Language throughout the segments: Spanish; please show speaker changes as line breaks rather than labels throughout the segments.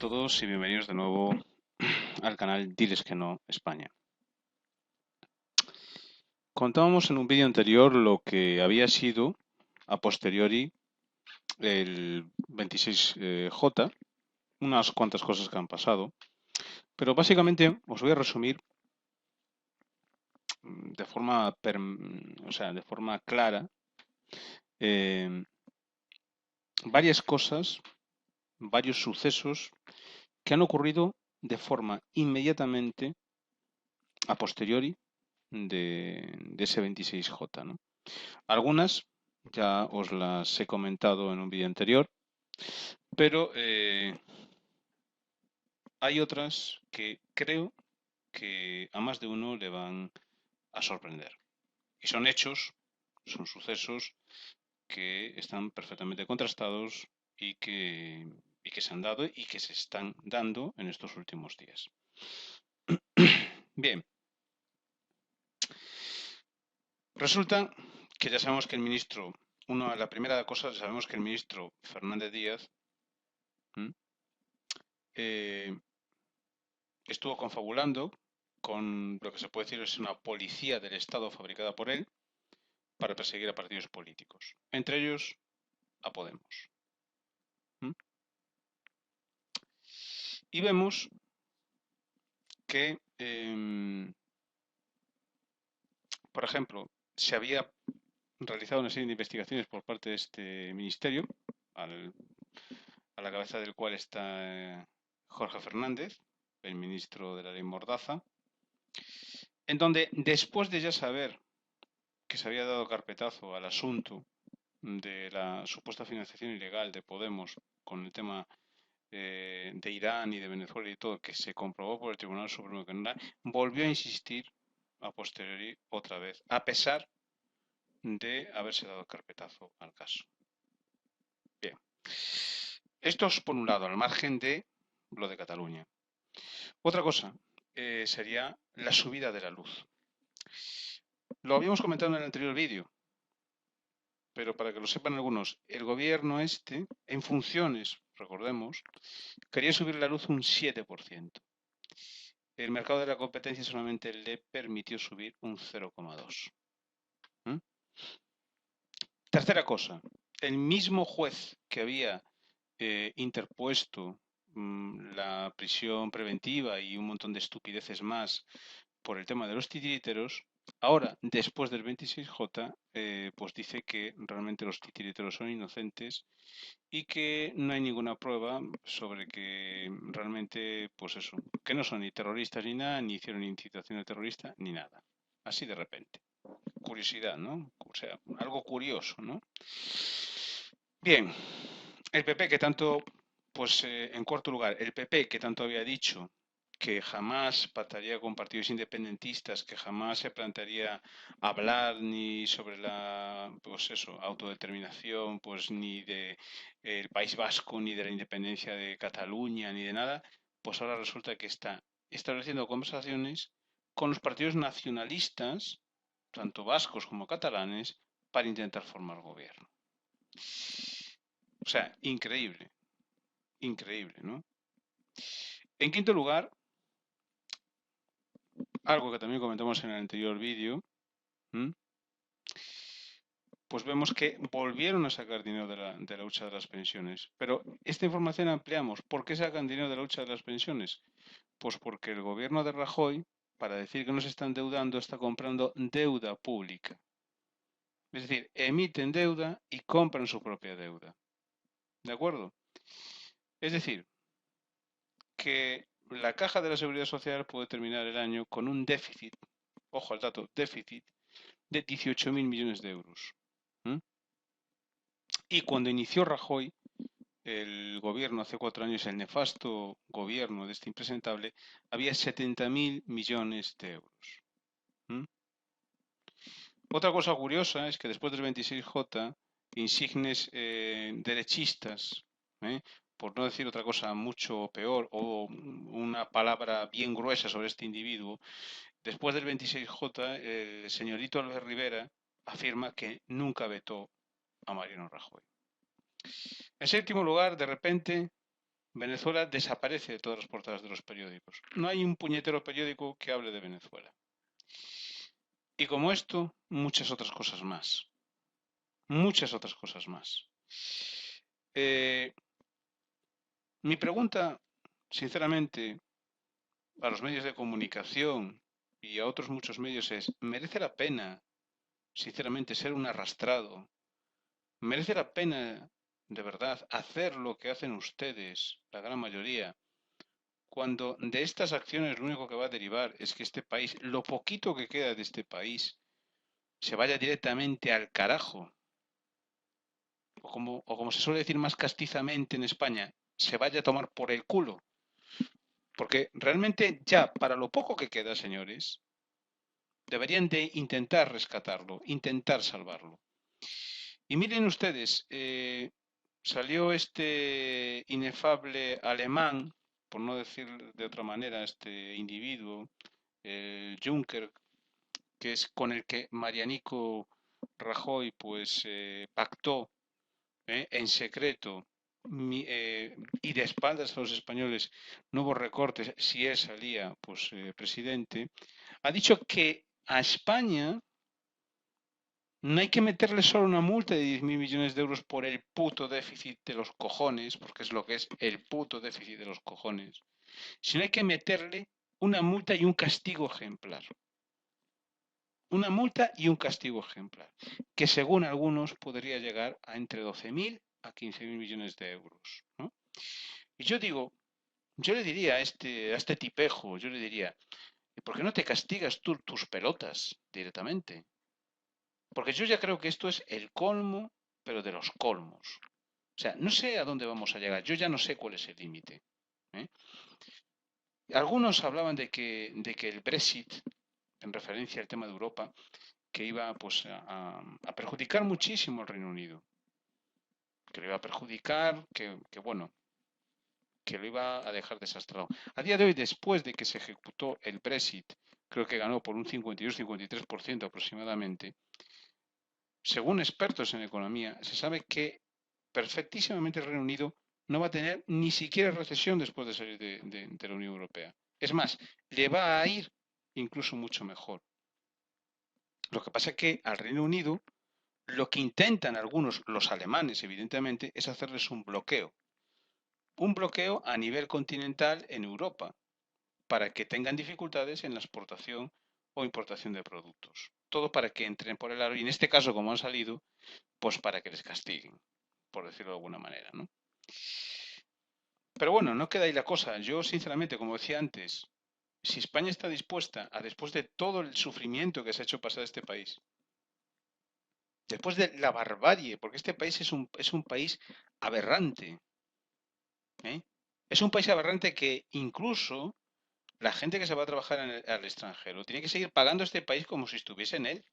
todos y bienvenidos de nuevo al canal Diles que no España. Contábamos en un vídeo anterior lo que había sido a posteriori el 26J, unas cuantas cosas que han pasado, pero básicamente os voy a resumir de forma clara eh, varias cosas, varios sucesos que han ocurrido de forma inmediatamente a posteriori de ese 26J, ¿no? Algunas ya os las he comentado en un vídeo anterior, pero hay otras que creo que a más de uno le van a sorprender. Y son hechos, son sucesos que están perfectamente contrastados y que se han dado y que se están dando en estos últimos días. Bien, resulta que ya sabemos que el ministro, la primera cosa, sabemos que el ministro Fernández Díaz eh, estuvo confabulando con lo que se puede decir es una policía del Estado fabricada por él para perseguir a partidos políticos, entre ellos a Podemos. Y vemos que, por ejemplo, se había realizado una serie de investigaciones por parte de este ministerio, a la cabeza del cual está Jorge Fernández, el ministro de la Ley Mordaza, en donde después de ya saber que se había dado carpetazo al asunto de la supuesta financiación ilegal de Podemos con el tema de Irán y de Venezuela y todo, que se comprobó por el Tribunal Supremo que no era, volvió a insistir a posteriori otra vez, a pesar de haberse dado carpetazo al caso. Bien, esto es por un lado, al margen de lo de Cataluña. Otra cosa sería la subida de la luz. Lo habíamos comentado en el anterior vídeo, pero para que lo sepan algunos, el gobierno en funciones, recordemos, quería subir la luz un 7%. El mercado de la competencia solamente le permitió subir un 0,2%. Tercera cosa, el mismo juez que había interpuesto la prisión preventiva y un montón de estupideces más por el tema de los titiriteros, ahora, después del 26J, pues dice que realmente los titiriteros son inocentes y que no hay ninguna prueba sobre que realmente, pues eso, que no son ni terroristas ni nada, ni hicieron incitación a terrorista, ni nada. Así de repente. Curiosidad, ¿no? O sea, algo curioso, ¿no? Bien, el PP que tanto, pues en cuarto lugar, el PP que tanto había dicho que jamás pactaría con partidos independentistas, que jamás se plantearía hablar ni sobre la, pues eso, autodeterminación, pues ni de el País Vasco, ni de la independencia de Cataluña, ni de nada, pues ahora resulta que está estableciendo conversaciones con los partidos nacionalistas, tanto vascos como catalanes, para intentar formar gobierno. O sea, increíble, increíble, ¿no? En quinto lugar, algo que también comentamos en el anterior vídeo, pues vemos que volvieron a sacar dinero de la lucha de las pensiones. Pero esta información ampliamos. ¿Por qué sacan dinero de la lucha de las pensiones? Pues porque el gobierno de Rajoy, para decir que no se está endeudando, está comprando deuda pública. Es decir, emiten deuda y compran su propia deuda. ¿De acuerdo? Es decir, que la caja de la Seguridad Social puede terminar el año con un déficit, ojo al dato, déficit de 18.000 millones de euros. Y cuando inició Rajoy, el gobierno hace 4 años, el nefasto gobierno de este impresentable, había 70.000 millones de euros. Otra cosa curiosa es que después del 26J, insignes derechistas, por no decir otra cosa mucho peor o una palabra bien gruesa sobre este individuo, después del 26J, el señorito Albert Rivera afirma que nunca vetó a Mariano Rajoy. En séptimo lugar, de repente, Venezuela desaparece de todas las portadas de los periódicos. No hay un puñetero periódico que hable de Venezuela. Y como esto, muchas otras cosas más. Muchas otras cosas más. Eh, Mi pregunta, sinceramente, a los medios de comunicación y a otros muchos medios es, ¿merece la pena, sinceramente, ser un arrastrado? ¿Merece la pena, de verdad, hacer lo que hacen ustedes, la gran mayoría, cuando de estas acciones lo único que va a derivar es que este país, lo poquito que queda de este país, se vaya directamente al carajo? O como se suele decir más castizamente en España, se vaya a tomar por el culo. Porque realmente ya, para lo poco que queda, señores, deberían de intentar rescatarlo, intentar salvarlo. Y miren ustedes, salió este inefable alemán, por no decir de otra manera, este individuo, Juncker, que es con el que Marianico Rajoy pues pactó en secreto y de espaldas a los españoles nuevos recortes si él salía pues presidente, ha dicho que a España no hay que meterle solo una multa de 10.000 millones de euros por el puto déficit de los cojones, porque es lo que es el puto déficit de los cojones, sino hay que meterle una multa y un castigo ejemplar. Una multa y un castigo ejemplar, que según algunos podría llegar a entre 12.000 a 15.000 millones de euros, ¿no? Y yo digo, yo le diría a este tipejo, yo le diría, ¿por qué no te castigas tú tus pelotas directamente? Porque yo ya creo que esto es el colmo, pero de los colmos. O sea, no sé a dónde vamos a llegar. Yo ya no sé cuál es el límite. ¿eh? Algunos hablaban de que el Brexit, en referencia al tema de Europa, que iba pues, a perjudicar muchísimo al Reino Unido. Que lo iba a perjudicar, bueno, que lo iba a dejar desastrado. A día de hoy, después de que se ejecutó el Brexit, creo que ganó por un 52-53% aproximadamente, según expertos en economía, se sabe que perfectísimamente el Reino Unido no va a tener ni siquiera recesión después de salir de la Unión Europea. Es más, le va a ir incluso mucho mejor. Lo que pasa es que al Reino Unido lo que intentan algunos, los alemanes evidentemente, es hacerles un bloqueo. Un bloqueo a nivel continental en Europa para que tengan dificultades en la exportación o importación de productos. Todo para que entren por el aro y en este caso, como han salido, pues para que les castiguen, por decirlo de alguna manera, ¿no? Pero bueno, no queda ahí la cosa. Yo, sinceramente, como decía antes, si España está dispuesta a, después de todo el sufrimiento que se ha hecho pasar a este país, después de la barbarie, porque este país es un país aberrante, ¿eh? Es un país aberrante que incluso la gente que se va a trabajar al extranjero tiene que seguir pagando este país como si estuviese en él.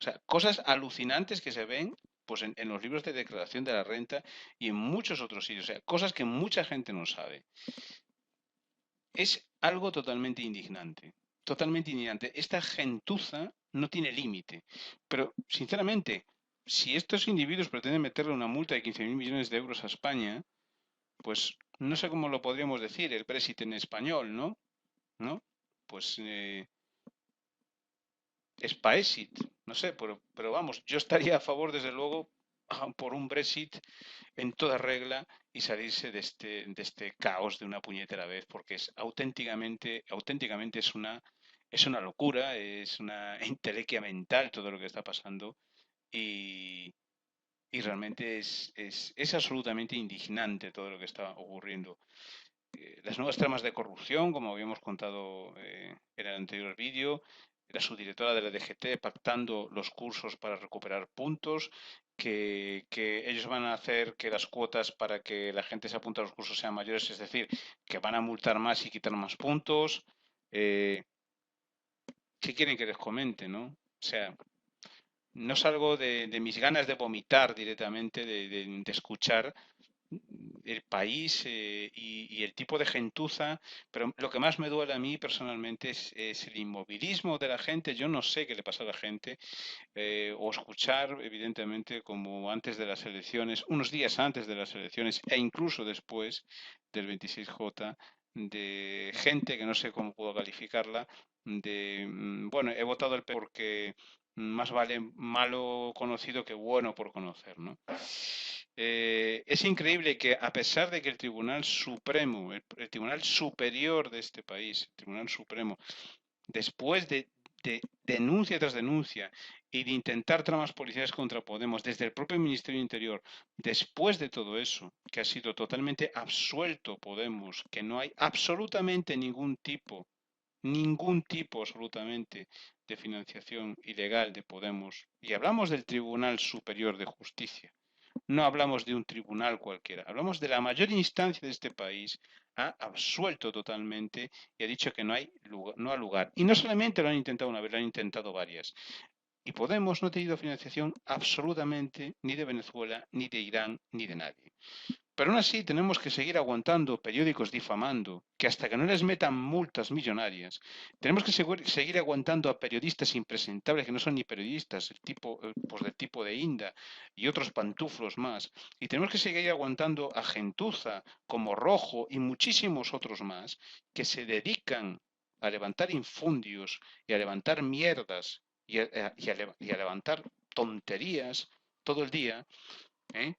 O sea, cosas alucinantes que se ven pues en los libros de declaración de la renta y en muchos otros sitios. O sea, cosas que mucha gente no sabe. Es algo totalmente indignante. Totalmente indignante. Esta gentuza no tiene límite. Pero, sinceramente, si estos individuos pretenden meterle una multa de 15.000 millones de euros a España, pues no sé cómo lo podríamos decir, el Brexit en español, ¿no? ¿No? Pues Spaexit, no sé, pero vamos, yo estaría a favor, desde luego, por un Brexit en toda regla y salirse de este caos de una puñetera vez, porque es auténticamente es una locura, es una entelequia mental todo lo que está pasando y, y realmente es absolutamente indignante todo lo que está ocurriendo. Las nuevas tramas de corrupción, como habíamos contado en el anterior vídeo, la subdirectora de la DGT pactando los cursos para recuperar puntos, que ellos van a hacer que las cuotas para que la gente se apunte a los cursos sean mayores, es decir, que van a multar más y quitar más puntos. Eh, ¿Qué quieren que les comente, no? O sea, no salgo de mis ganas de vomitar directamente, de escuchar el país y el tipo de gentuza, pero lo que más me duele a mí personalmente es el inmovilismo de la gente. Yo no sé qué le pasa a la gente, o escuchar, evidentemente, como antes de las elecciones, unos días antes de las elecciones e incluso después del 26J, de gente que no sé cómo puedo calificarla, bueno, he votado el P porque más vale malo conocido que bueno por conocer, ¿no? Es increíble que a pesar de que el Tribunal Supremo, el Tribunal Superior de este país, el Tribunal Supremo, después de denuncia tras denuncia y de intentar tramas policiales contra Podemos desde el propio Ministerio del Interior, después de todo eso, que ha sido totalmente absuelto Podemos, que no hay absolutamente ningún tipo absolutamente de financiación ilegal de Podemos, y hablamos del Tribunal Superior de Justicia, no hablamos de un tribunal cualquiera, hablamos de la mayor instancia de este país, ha absuelto totalmente y ha dicho que no hay lugar, no ha lugar. Y no solamente lo han intentado una vez, lo han intentado varias. Y Podemos no ha tenido financiación absolutamente ni de Venezuela, ni de Irán, ni de nadie. Pero aún así tenemos que seguir aguantando periódicos difamando, que hasta que no les metan multas millonarias, tenemos que seguir aguantando a periodistas impresentables que no son ni periodistas, pues del tipo de Inda y otros pantuflos más. Y tenemos que seguir aguantando a gentuza como Rojo y muchísimos otros más que se dedican a levantar infundios y a levantar mierdas y a levantar tonterías todo el día, ¿eh?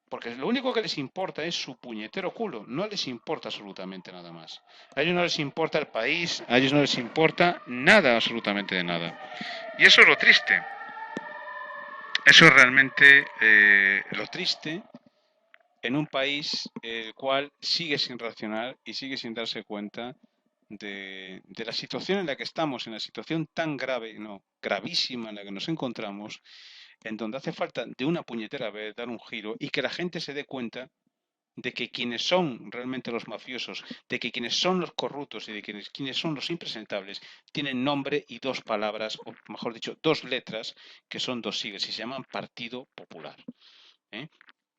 Porque lo único que les importa es su puñetero culo, no les importa absolutamente nada más. A ellos no les importa el país, a ellos no les importa nada, absolutamente de nada. Y eso es lo triste. Eso es realmente lo triste en un país el cual sigue sin reaccionar y sigue sin darse cuenta de la situación en la que estamos, en la situación tan grave, no, gravísima en la que nos encontramos, en donde hace falta de una puñetera vez dar un giro y que la gente se dé cuenta de que quienes son realmente los mafiosos, de que quienes son los corruptos y de quienes son los impresentables, tienen nombre y dos palabras, o mejor dicho, dos letras, que son dos siglas y se llaman Partido Popular. ¿eh?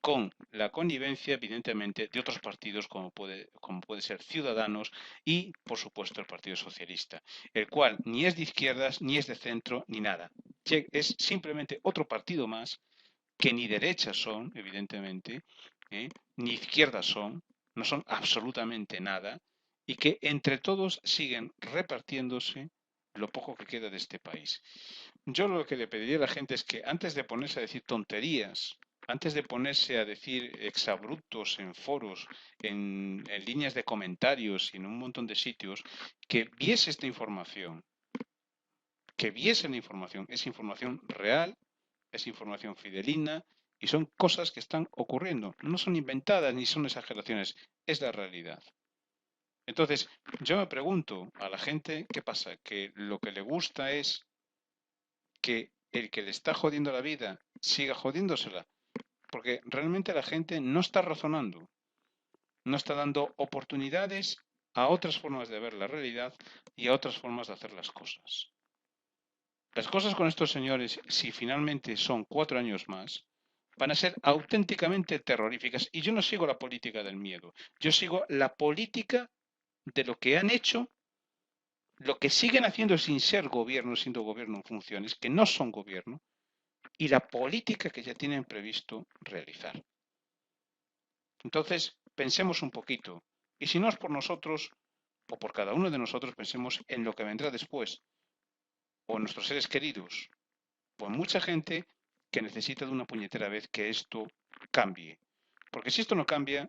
Con la connivencia, evidentemente, de otros partidos como puede ser Ciudadanos y, por supuesto, el Partido Socialista, el cual ni es de izquierdas, ni es de centro, ni nada. Es simplemente otro partido más que ni derechas son, evidentemente, ni izquierdas son, no son absolutamente nada, y que entre todos siguen repartiéndose lo poco que queda de este país. Yo lo que le pediría a la gente es que antes de ponerse a decir tonterías, antes de ponerse a decir exabruptos en foros, en líneas de comentarios y en un montón de sitios, que viese esta información, que viese la información, es información real, es información fidelina y son cosas que están ocurriendo. No son inventadas ni son exageraciones, es la realidad. Entonces, yo me pregunto a la gente, ¿qué pasa? Que lo que le gusta es que el que le está jodiendo la vida siga jodiéndosela. Porque realmente la gente no está razonando, no está dando oportunidades a otras formas de ver la realidad y a otras formas de hacer las cosas. Las cosas con estos señores, si finalmente son 4 años más, van a ser auténticamente terroríficas. Y yo no sigo la política del miedo, yo sigo la política de lo que han hecho, lo que siguen haciendo sin ser gobierno, siendo gobierno en funciones, que no son gobierno, y la política que ya tienen previsto realizar. Entonces, pensemos un poquito, y si no es por nosotros, o por cada uno de nosotros, pensemos en lo que vendrá después, o en nuestros seres queridos, pues mucha gente que necesita de una puñetera vez que esto cambie. Porque si esto no cambia,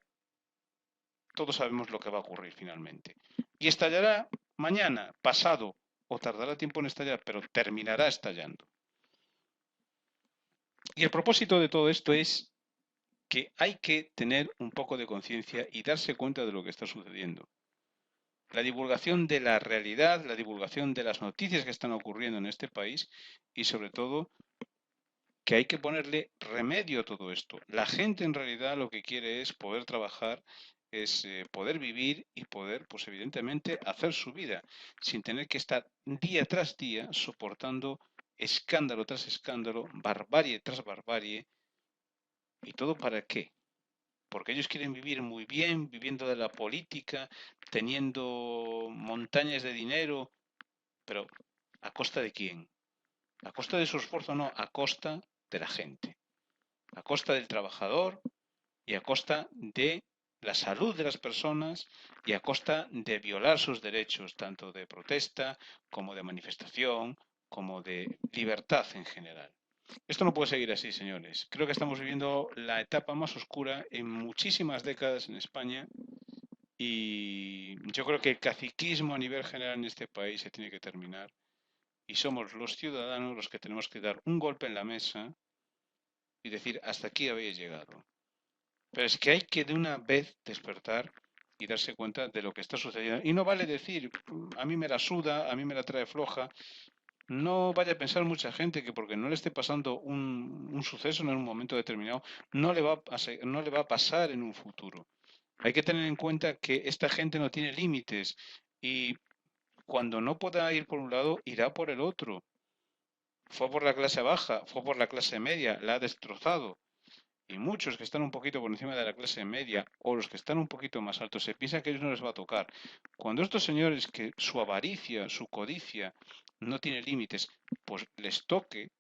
todos sabemos lo que va a ocurrir finalmente. Y estallará mañana, pasado, o tardará tiempo en estallar, pero terminará estallando. Y el propósito de todo esto es que hay que tener un poco de conciencia y darse cuenta de lo que está sucediendo. La divulgación de la realidad, la divulgación de las noticias que están ocurriendo en este país y sobre todo que hay que ponerle remedio a todo esto. La gente en realidad lo que quiere es poder trabajar, es poder vivir y poder, pues evidentemente, hacer su vida sin tener que estar día tras día soportando escándalo tras escándalo, barbarie tras barbarie. ¿Y todo para qué? porque ellos quieren vivir muy bien, viviendo de la política, teniendo montañas de dinero, pero ¿a costa de quién? ¿A costa de su esfuerzo? No, a costa de la gente, a costa del trabajador y a costa de la salud de las personas y a costa de violar sus derechos, tanto de protesta como de manifestación, como de libertad en general. Esto no puede seguir así, señores. Creo que estamos viviendo la etapa más oscura en muchísimas décadas en España y yo creo que el caciquismo a nivel general en este país se tiene que terminar y somos los ciudadanos los que tenemos que dar un golpe en la mesa y decir, hasta aquí habéis llegado. Pero es que hay que de una vez despertar y darse cuenta de lo que está sucediendo. Y no vale decir, a mí me la suda, a mí me la trae floja. No vaya a pensar mucha gente que porque no le esté pasando un suceso en un momento determinado, no le va a pasar en un futuro. Hay que tener en cuenta que esta gente no tiene límites y cuando no pueda ir por un lado, irá por el otro. Fue por la clase baja, fue por la clase media, la ha destrozado. Y muchos que están un poquito por encima de la clase media o los que están un poquito más altos se piensan que a ellos no les va a tocar. Cuando estos señores que su avaricia, su codicia no tiene límites, pues les toque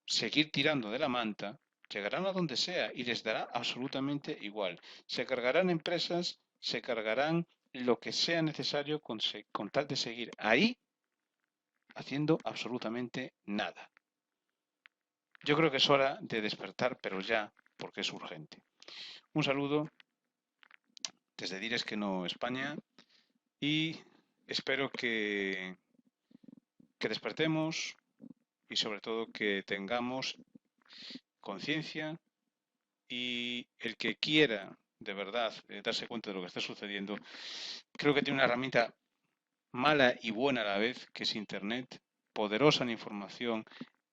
seguir tirando de la manta, llegarán a donde sea y les dará absolutamente igual. Se cargarán empresas, se cargarán lo que sea necesario con tal de seguir ahí haciendo absolutamente nada. Yo creo que es hora de despertar, pero ya, porque es urgente. Un saludo desde Dires que no España y espero que despertemos y sobre todo que tengamos conciencia y el que quiera de verdad darse cuenta de lo que está sucediendo, creo que tiene una herramienta mala y buena a la vez, que es Internet, poderosa en información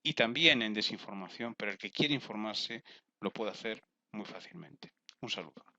y también en desinformación, pero el que quiere informarse lo puede hacer muy fácilmente. Un saludo.